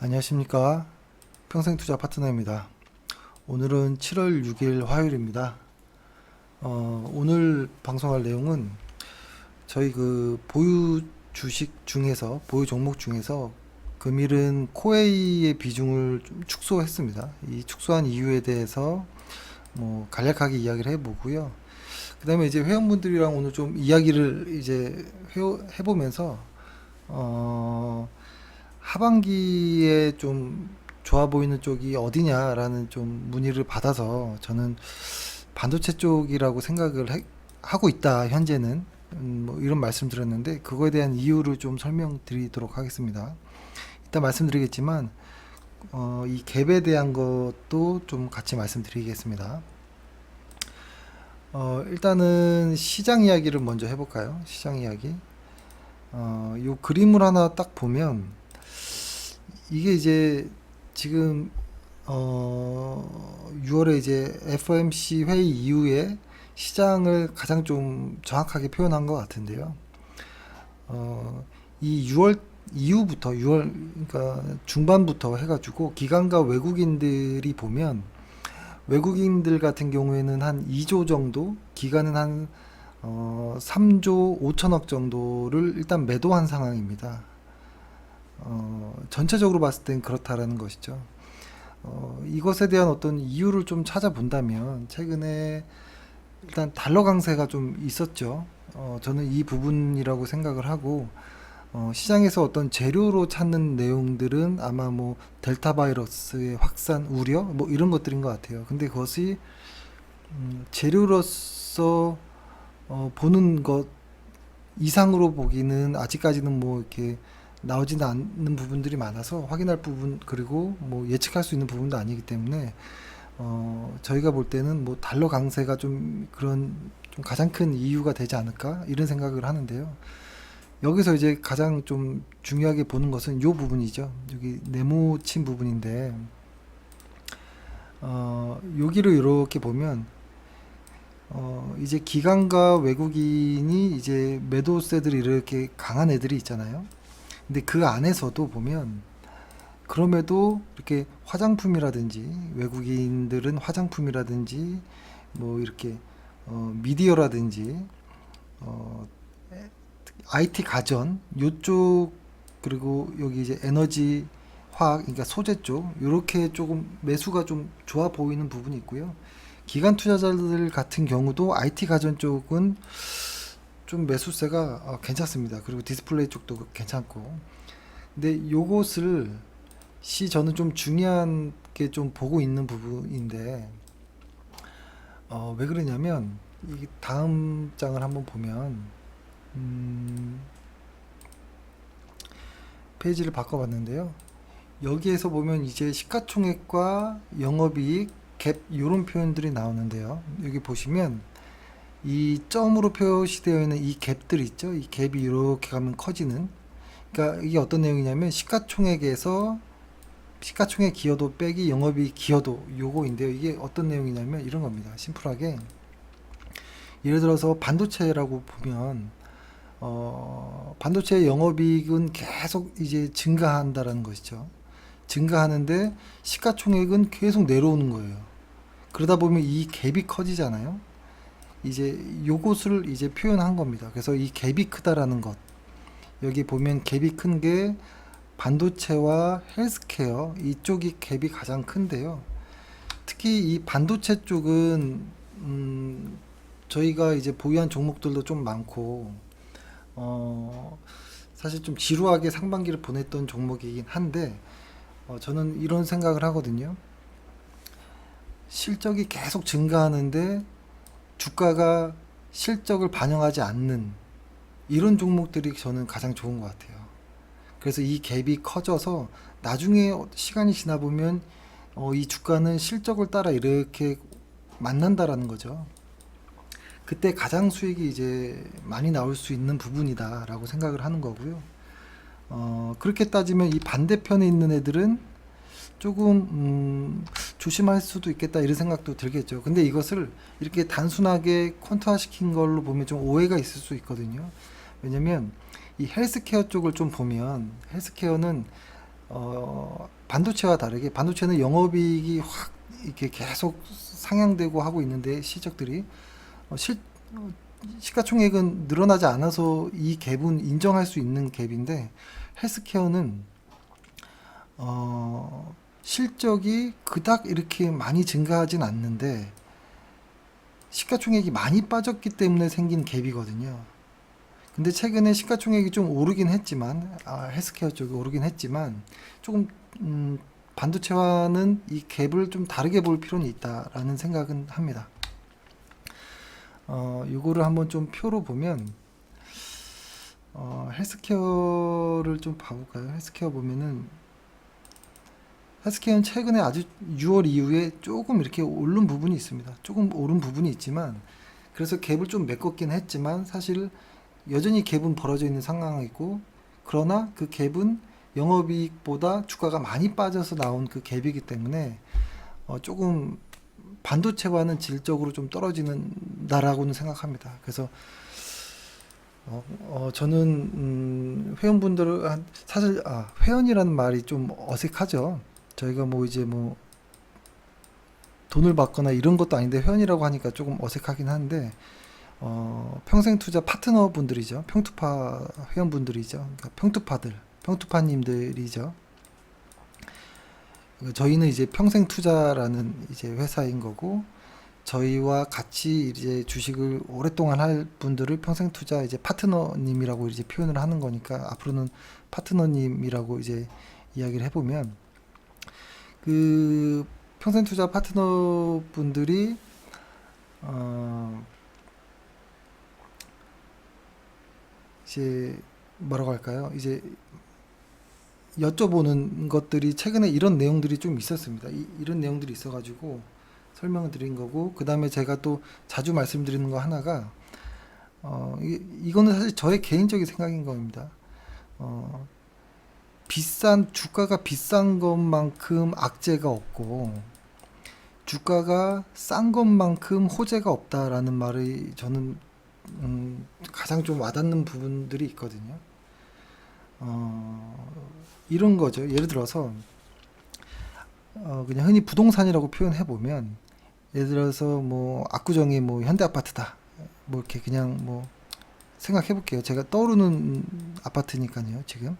안녕하십니까. 평생투자 파트너입니다. 오늘은 7월 6일 화요일입니다. 오늘 방송할 내용은 저희 보유 주식 중에서, 보유 종목 중에서 금일은 코웨이의 비중을 좀 축소했습니다. 이 축소한 이유에 대해서 간략하게 이야기를 해보고요. 그 다음에 이제 회원분들이랑 오늘 좀 이야기를 이제 해보면서, 하반기에 좀 좋아 보이는 쪽이 어디냐라는 좀 문의를 받아서 저는 반도체 쪽이라고 하고 있다, 현재는. 이런 말씀 드렸는데, 그거에 대한 이유를 좀 설명드리도록 하겠습니다. 이따 말씀드리겠지만, 이 갭에 대한 것도 좀 같이 말씀드리겠습니다. 일단은 시장 이야기를 먼저 해볼까요? 시장 이야기. 요 그림을 하나 딱 보면, 이게 이제 지금 6월에 이제 FOMC 회의 이후에 시장을 가장 좀 정확하게 표현한 것 같은데요. 이 6월 이후부터 6월 그러니까 중반부터 해가지고 기관과 외국인들이 보면, 외국인들 같은 경우에는 한 2조 정도, 기관은 한 3조 5천억 정도를 일단 매도한 상황입니다. 전체적으로 봤을 땐 그렇다라는 것이죠. 이것에 대한 어떤 이유를 좀 찾아본다면, 최근에 일단 달러 강세가 좀 있었죠. 저는 이 부분이라고 생각을 하고, 시장에서 어떤 재료로 찾는 내용들은 아마 델타 바이러스의 확산 우려 이런 것들인 것 같아요. 근데 그것이 재료로서 보는 것 이상으로 보기는 아직까지는 이렇게 나오지는 않는 부분들이 많아서 확인할 부분, 그리고 예측할 수 있는 부분도 아니기 때문에 저희가 볼 때는 달러 강세가 좀 그런 좀 가장 큰 이유가 되지 않을까 이런 생각을 하는데요. 여기서 이제 가장 좀 중요하게 보는 것은 이 부분이죠. 여기 네모친 부분인데, 여기를 이렇게 보면 이제 기관과 외국인이 이제 매도세들이 이렇게 강한 애들이 있잖아요. 근데 그 안에서도 보면, 그럼에도 이렇게 화장품이라든지, 외국인들은 화장품이라든지 이렇게 미디어라든지 IT 가전 요쪽, 그리고 여기 이제 에너지 화학, 그러니까 소재 쪽, 요렇게 조금 매수가 좀 좋아 보이는 부분이 있고요. 기관 투자자들 같은 경우도 IT 가전 쪽은 좀 매수세가 괜찮습니다. 그리고 디스플레이 쪽도 괜찮고. 근데 요것을 저는 좀 중요한 게 좀 보고 있는 부분인데, 왜 그러냐면, 이 다음 장을 한번 보면, 페이지를 바꿔봤는데요. 여기에서 보면 이제 시가총액과 영업이익, 갭 이런 표현들이 나오는데요. 여기 보시면 이 점으로 표시되어 있는 이 갭들 있죠. 이 갭이 이렇게 가면 커지는. 그러니까 이게 어떤 내용이냐면, 시가총액 기여도 빼기 영업이익 기여도 요거인데요. 이게 어떤 내용이냐면 이런 겁니다. 심플하게, 예를 들어서 반도체라고 보면 반도체 영업이익은 계속 이제 증가한다라는 것이죠. 증가하는데 시가총액은 계속 내려오는 거예요. 그러다 보면 이 갭이 커지잖아요. 이제 요것을 이제 표현한 겁니다. 그래서 이 갭이 크다라는 것, 여기 보면 갭이 큰 게 반도체와 헬스케어 이쪽이 갭이 가장 큰데요. 특히 이 반도체 쪽은 저희가 이제 보유한 종목들도 좀 많고, 사실 좀 지루하게 상반기를 보냈던 종목이긴 한데, 저는 이런 생각을 하거든요. 실적이 계속 증가하는데 주가가 실적을 반영하지 않는 이런 종목들이 저는 가장 좋은 것 같아요. 그래서 이 갭이 커져서 나중에 시간이 지나 보면 이 주가는 실적을 따라 이렇게 만난다라는 거죠. 그때 가장 수익이 이제 많이 나올 수 있는 부분이다라고 생각을 하는 거고요. 그렇게 따지면 이 반대편에 있는 애들은 조금 조심할 수도 있겠다 이런 생각도 들겠죠. 근데 이것을 이렇게 단순하게 퀀트화 시킨 걸로 보면 좀 오해가 있을 수 있거든요. 왜냐면 이 헬스케어 쪽을 좀 보면, 헬스케어는 반도체와 다르게 반도체는 영업이익이 확 이렇게 계속 상향되고 하고 있는데 실적들이 어, 실 시가총액은 늘어나지 않아서 이 갭은 인정할 수 있는 갭인데 헬스케어는 실적이 그닥 이렇게 많이 증가하진 않는데 시가총액이 많이 빠졌기 때문에 생긴 갭이거든요. 근데 최근에 시가총액이 좀 오르긴 했지만 헬스케어 쪽이 오르긴 했지만 조금 반도체와는 이 갭을 좀 다르게 볼 필요는 있다라는 생각은 합니다. 요거를 한번 좀 표로 보면 헬스케어를 좀 봐볼까요? 헬스케어 보면은 헬스케어는 최근에 아주 6월 이후에 조금 이렇게 오른 부분이 있습니다. 조금 오른 부분이 있지만 그래서 갭을 좀 메꿨긴 했지만 사실 여전히 갭은 벌어져 있는 상황이고 그러나 그 갭은 영업이익보다 주가가 많이 빠져서 나온 그 갭이기 때문에 조금 반도체와는 질적으로 좀 떨어지는다라고는 생각합니다. 그래서 저는 회원분들은 사실 회원이라는 말이 좀 어색하죠. 저희가 뭐 이제 뭐 돈을 받거나 이런 것도 아닌데 회원이라고 하니까 조금 어색하긴 한데 평생투자 파트너분들이죠. 평투파 회원분들이죠. 그러니까 평투파님들이죠. 저희는 이제 평생투자라는 이제 회사인 거고 저희와 같이 이제 주식을 오랫동안 할 분들을 평생투자 이제 파트너님이라고 이제 표현을 하는 거니까 앞으로는 파트너님이라고 이제 이야기를 해보면 그 평생투자 파트너분들이 이제 뭐라고 할까요? 이제 여쭤보는 것들이 최근에 이런 내용들이 좀 있었습니다. 이런 내용들이 있어가지고 설명을 드린 거고 그 다음에 제가 또 자주 말씀드리는 거 하나가 이거는 사실 저의 개인적인 생각인 겁니다. 주가가 비싼 것만큼 악재가 없고 주가가 싼 것만큼 호재가 없다라는 말이 저는 가장 좀 와닿는 부분들이 있거든요. 이런 거죠. 예를 들어서 그냥 흔히 부동산이라고 표현해 보면 예를 들어서 뭐 압구정이 뭐 현대아파트다. 뭐 이렇게 그냥 뭐 생각해 볼게요. 제가 떠오르는 아파트니까요. 지금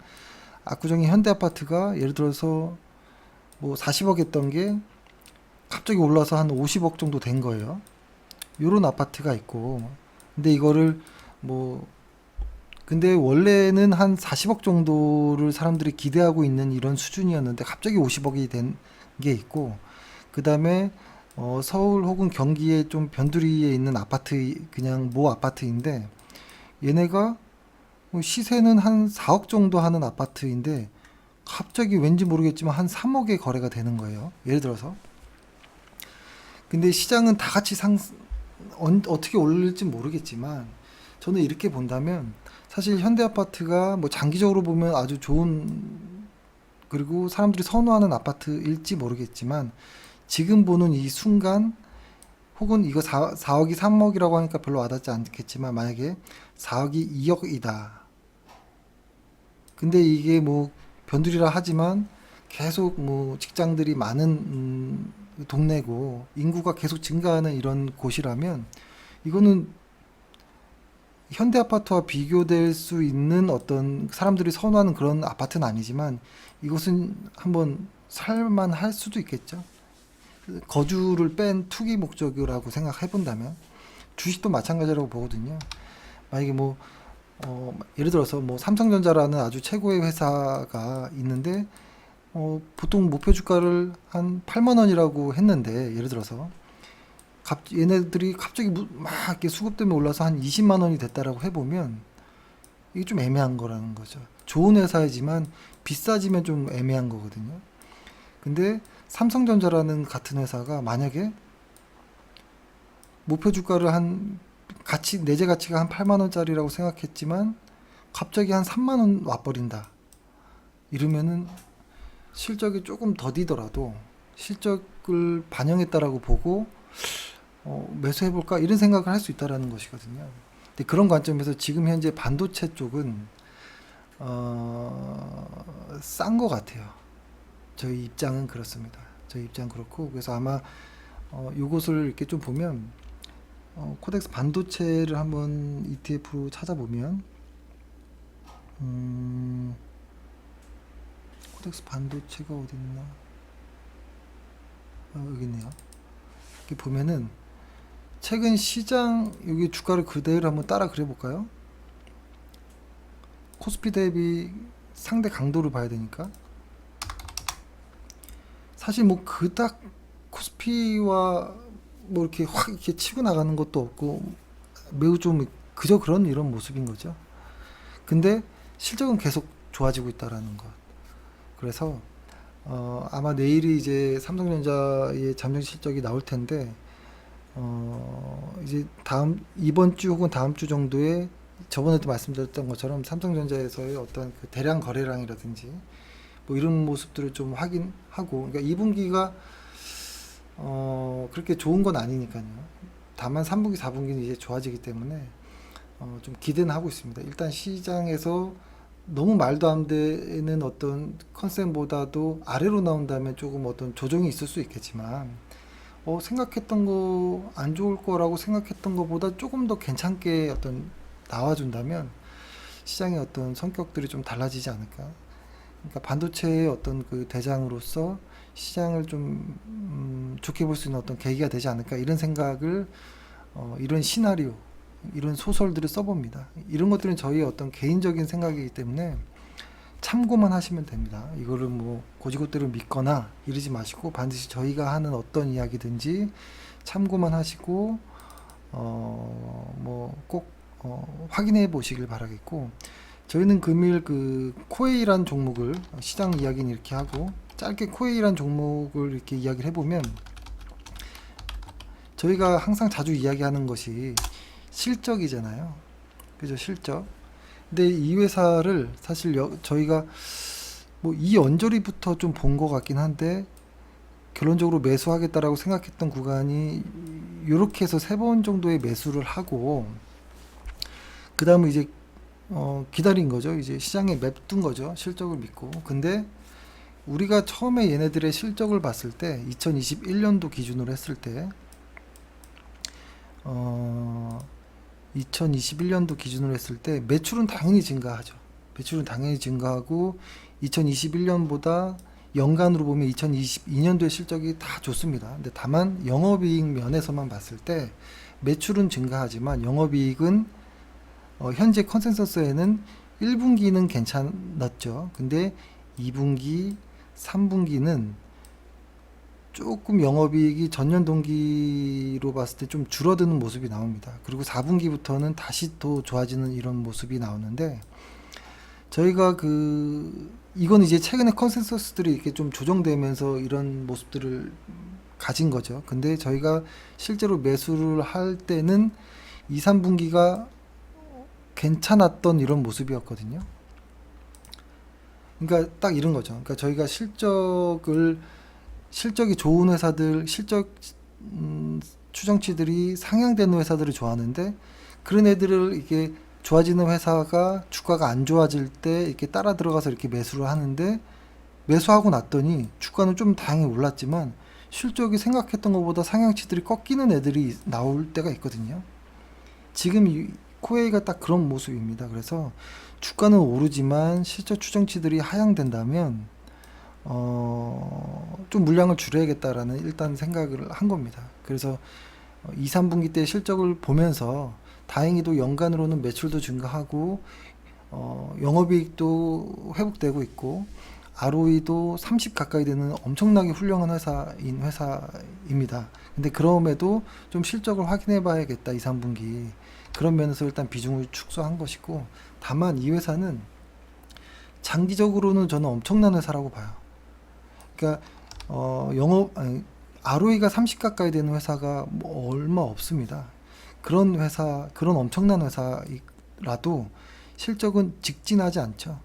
압구정이 현대아파트가 예를 들어서 뭐 40억 했던 게 갑자기 올라서 한 50억 정도 된 거예요. 요런 아파트가 있고 근데 이거를 뭐 근데 원래는 한 40억 정도를 사람들이 기대하고 있는 이런 수준이었는데 갑자기 50억이 된 게 있고 그 다음에 서울 혹은 경기에 좀 변두리에 있는 아파트 그냥 모 아파트인데 얘네가 시세는 한 4억 정도 하는 아파트인데 갑자기 왠지 모르겠지만 한 3억에 거래가 되는 거예요. 예를 들어서 근데 시장은 다 같이 어떻게 올릴지 모르겠지만 저는 이렇게 본다면 사실 현대아파트가 뭐 장기적으로 보면 아주 좋은 그리고 사람들이 선호하는 아파트일지 모르겠지만 지금 보는 이 순간 혹은 이거 4억이 3억이라고 하니까 별로 와닿지 않겠지만 만약에 4억이 2억이다. 근데 이게 뭐 변두리라 하지만 계속 뭐 직장들이 많은 동네고 인구가 계속 증가하는 이런 곳이라면 이거는 현대아파트와 비교될 수 있는 어떤 사람들이 선호하는 그런 아파트는 아니지만 이곳은 한번 살만할 수도 있겠죠. 거주를 뺀 투기 목적이라고 생각해 본다면 주식도 마찬가지라고 보거든요. 만약에 뭐 예를 들어서 뭐 삼성전자라는 아주 최고의 회사가 있는데 보통 목표 주가를 한 8만 원이라고 했는데 예를 들어서 얘네들이 갑자기 막 이렇게 수급 때문에 올라서 한 20만 원이 됐다라고 해보면 이게 좀 애매한 거라는 거죠. 좋은 회사이지만 비싸지면 좀 애매한 거거든요. 근데 삼성전자라는 같은 회사가 만약에 목표 주가를 한 내재 가치가 한 8만 원짜리라고 생각했지만 갑자기 한 3만 원 와버린다. 이러면은 실적이 조금 더디더라도 실적을 반영했다라고 보고 매수해볼까 이런 생각을 할 수 있다라는 것이거든요. 근데 그런 관점에서 지금 현재 반도체 쪽은 싼 것 같아요. 저희 입장은 그렇습니다. 저희 입장 그렇고, 그래서 아마 요것을 이렇게 좀 보면 코덱스 반도체를 한번 ETF로 찾아보면 코덱스 반도체가 어디 있나? 여기 있네요. 이렇게 보면은 최근 시장 여기 주가를 그대로 한번 따라 그려볼까요? 코스피 대비 상대 강도를 봐야 되니까, 사실 뭐 그닥 코스피와 뭐 이렇게 확 이렇게 치고 나가는 것도 없고 매우 좀 그저 그런 이런 모습인 거죠. 근데 실적은 계속 좋아지고 있다라는 것. 그래서 아마 내일이 이제 삼성전자의 잠정 실적이 나올 텐데, 이제 이번 주 혹은 다음 주 정도에 저번에도 말씀드렸던 것처럼 삼성전자에서의 어떤 그 대량 거래량이라든지 뭐 이런 모습들을 좀 확인하고, 그러니까 2분기가 그렇게 좋은 건 아니니까요. 다만 3분기, 4분기는 이제 좋아지기 때문에 좀 기대는 하고 있습니다. 일단 시장에서 너무 말도 안 되는 어떤 컨셉보다도 아래로 나온다면 조금 어떤 조정이 있을 수 있겠지만, 생각했던 거 안 좋을 거라고 생각했던 것보다 조금 더 괜찮게 어떤 나와준다면 시장의 어떤 성격들이 좀 달라지지 않을까. 그러니까 반도체의 어떤 그 대장으로서 시장을 좀 좋게 볼 수 있는 어떤 계기가 되지 않을까, 이런 생각을 이런 시나리오, 이런 소설들을 써봅니다. 이런 것들은 저희의 어떤 개인적인 생각이기 때문에 참고만 하시면 됩니다. 이거를 뭐 고지고대로 믿거나 이러지 마시고 반드시 저희가 하는 어떤 이야기든지 참고만 하시고 뭐 꼭 확인해 보시길 바라겠고, 저희는 금일 그 코웨이란 종목을 시장 이야기는 이렇게 하고 짧게 코웨이란 종목을 이렇게 이야기를 해보면, 저희가 항상 자주 이야기하는 것이 실적이잖아요. 그죠? 실적. 근데 이 회사를 사실 저희가 뭐 이 언저리부터 좀 본 것 같긴 한데 결론적으로 매수하겠다라고 생각했던 구간이 이렇게 해서 3번 정도의 매수를 하고, 그 다음에 이제 기다린 거죠. 이제 시장에 맵둔 거죠. 실적을 믿고. 근데 우리가 처음에 얘네들의 실적을 봤을 때 2021년도 기준으로 했을 때 2021년도 기준으로 했을 때 매출은 당연히 증가하죠. 매출은 당연히 증가하고 2021년보다 연간으로 보면 2022년도의 실적이 다 좋습니다. 근데 다만 영업이익 면에서만 봤을 때 매출은 증가하지만 영업이익은 현재 컨센서스에는 1분기는 괜찮았죠. 근데 2분기, 3분기는 조금 영업이익이 전년 동기로 봤을 때 좀 줄어드는 모습이 나옵니다. 그리고 4분기부터는 다시 또 좋아지는 이런 모습이 나오는데, 저희가 이건 이제 최근에 컨센서스들이 이렇게 좀 조정되면서 이런 모습들을 가진 거죠. 근데 저희가 실제로 매수를 할 때는 2, 3분기가 괜찮았던 이런 모습이었거든요. 그러니까 딱 이런 거죠. 그러니까 저희가 실적이 좋은 회사들, 추정치들이 상향되는 회사들을 좋아하는데, 그런 애들을 이게 좋아지는 회사가 주가가 안 좋아질 때 이렇게 따라 들어가서 이렇게 매수를 하는데, 매수하고 났더니 주가는 좀 다행히 올랐지만 실적이 생각했던 것보다 상향치들이 꺾이는 애들이 나올 때가 있거든요. 지금 이 코웨이가 딱 그런 모습입니다. 그래서 주가는 오르지만 실적 추정치들이 하향된다면 좀 물량을 줄여야겠다라는 일단 생각을 한 겁니다. 그래서 2, 3분기 때 실적을 보면서 다행히도 연간으로는 매출도 증가하고 영업이익도 회복되고 있고 ROE도 30 가까이 되는 엄청나게 훌륭한 회사입니다. 근데 그럼에도 좀 실적을 확인해 봐야겠다, 2, 3분기. 그런 면에서 일단 비중을 축소한 것이고, 다만 이 회사는 장기적으로는 저는 엄청난 회사라고 봐요. 그러니까 ROE가 30 가까이 되는 회사가 뭐 얼마 없습니다. 그런 회사, 그런 엄청난 회사라도 실적은 직진하지 않죠.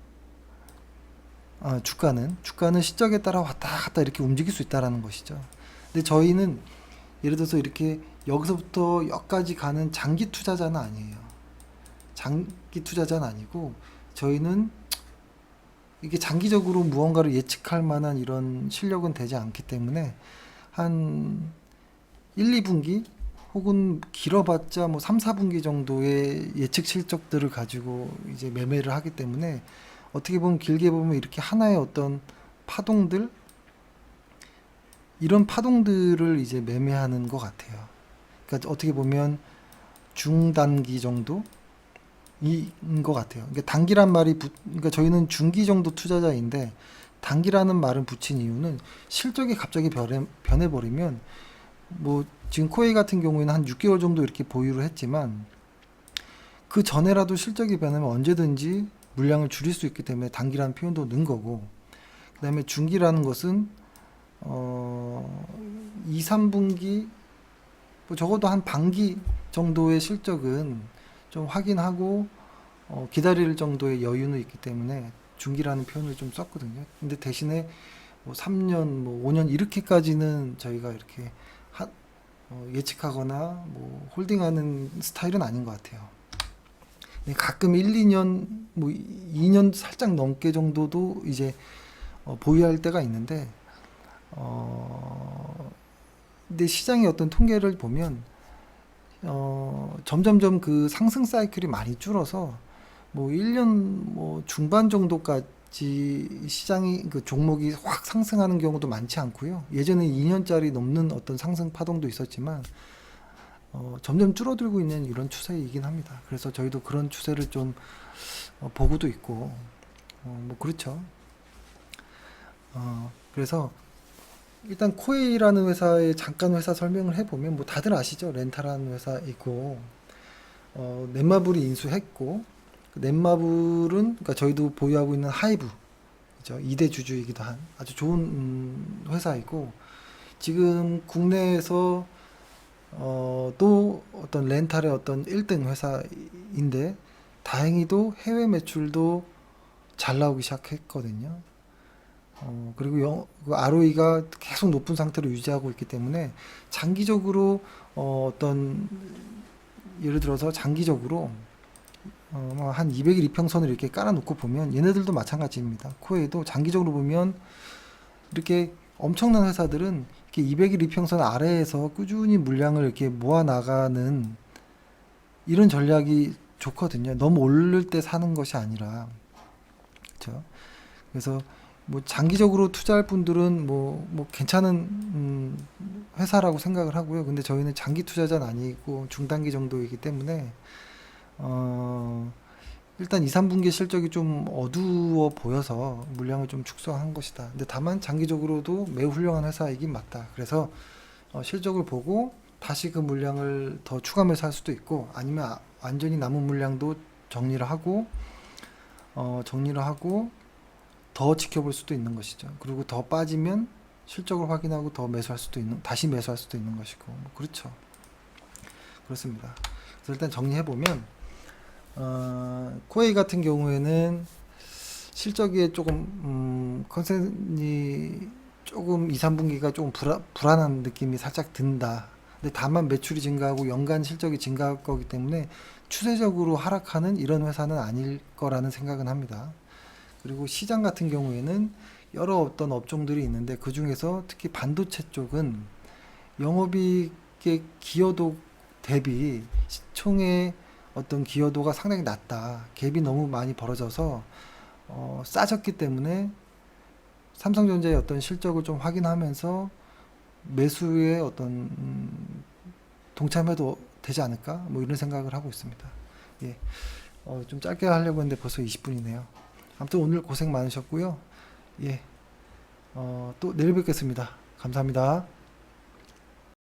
주가는 실적에 따라 왔다 갔다 이렇게 움직일 수 있다라는 것이죠. 근데 저희는 예를 들어서 이렇게 여기서부터 여기까지 가는 장기 투자자는 아니에요. 장기 투자자는 아니고, 저희는 이게 장기적으로 무언가를 예측할 만한 이런 실력은 되지 않기 때문에 한 1, 2분기 혹은 길어봤자 뭐 3, 4분기 정도의 예측 실적들을 가지고 이제 매매를 하기 때문에 어떻게 보면 길게 보면 이렇게 하나의 어떤 파동들, 이런 파동들을 이제 매매하는 것 같아요. 그러니까 어떻게 보면 중단기 정도인 것 같아요. 그러니까 단기란 말이 그러니까 저희는 중기 정도 투자자인데 단기라는 말은 붙인 이유는 실적이 갑자기 변해버리면 뭐 지금 코웨이 같은 경우에는 한 6개월 정도 이렇게 보유를 했지만 그 전에라도 실적이 변하면 언제든지 물량을 줄일 수 있기 때문에 단기라는 표현도 넣은 거고, 그 다음에 중기라는 것은 2, 3분기 뭐 적어도 한 반기 정도의 실적은 좀 확인하고 기다릴 정도의 여유는 있기 때문에 중기라는 표현을 좀 썼거든요. 근데 대신에 뭐 3년, 뭐 5년 이렇게까지는 저희가 이렇게 예측하거나 뭐 홀딩하는 스타일은 아닌 것 같아요. 가끔 1, 2년, 뭐 2년 살짝 넘게 정도도 이제 보유할 때가 있는데, 근데 시장의 어떤 통계를 보면 점점점 그 상승 사이클이 많이 줄어서 뭐 1년 뭐 중반 정도까지 시장이 그 종목이 확 상승하는 경우도 많지 않고요. 예전에 2년짜리 넘는 어떤 상승 파동도 있었지만 점점 줄어들고 있는 이런 추세이긴 합니다. 그래서 저희도 그런 추세를 좀 보고도 있고 뭐 그렇죠. 그래서 일단 코웨이라는 회사의 잠깐 회사 설명을 해보면 뭐 다들 아시죠? 렌탈하는 회사이고 넷마블이 인수했고 그 넷마블은 그러니까 저희도 보유하고 있는 하이브 그죠? 2대 주주이기도 한 아주 좋은 회사이고 지금 국내에서 또 어떤 렌탈의 어떤 1등 회사인데 다행히도 해외 매출도 잘 나오기 시작했거든요. 그리고 그 ROE가 계속 높은 상태로 유지하고 있기 때문에 장기적으로 어떤 예를 들어서 장기적으로 한 200일 이평선을 이렇게 깔아놓고 보면 얘네들도 마찬가지입니다. 코웨이도 장기적으로 보면 이렇게 엄청난 회사들은 이렇게 200일 이평선 아래에서 꾸준히 물량을 이렇게 모아 나가는 이런 전략이 좋거든요. 너무 오를 때 사는 것이 아니라. 그렇죠? 그래서 뭐 장기적으로 투자할 분들은 뭐 괜찮은 회사라고 생각을 하고요. 근데 저희는 장기 투자자는 아니고 중단기 정도이기 때문에 일단 2, 3분기 실적이 좀 어두워 보여서 물량을 좀 축소한 것이다. 근데 다만 장기적으로도 매우 훌륭한 회사이긴 맞다. 그래서 실적을 보고 다시 그 물량을 더 추가 매수할 수도 있고 아니면 완전히 남은 물량도 정리를 하고 더 지켜볼 수도 있는 것이죠. 그리고 더 빠지면 실적을 확인하고 더 매수할 수도 있는, 다시 매수할 수도 있는 것이고, 뭐 그렇죠. 그렇습니다. 그래서 일단 정리해 보면 코웨이 같은 경우에는 실적이 조금 컨센이 조금 2, 3분기가 조금 불안한 느낌이 살짝 든다. 근데 다만 매출이 증가하고 연간 실적이 증가할 거기 때문에 추세적으로 하락하는 이런 회사는 아닐 거라는 생각은 합니다. 그리고 시장 같은 경우에는 여러 어떤 업종들이 있는데 그 중에서 특히 반도체 쪽은 영업이익의 기여도 대비 시총의 어떤 기여도가 상당히 낮다. 갭이 너무 많이 벌어져서 싸졌기 때문에 삼성전자의 어떤 실적을 좀 확인하면서 매수에 어떤 동참해도 되지 않을까? 뭐 이런 생각을 하고 있습니다. 예. 좀 짧게 하려고 했는데 벌써 20분이네요. 아무튼 오늘 고생 많으셨고요. 예. 또 내일 뵙겠습니다. 감사합니다.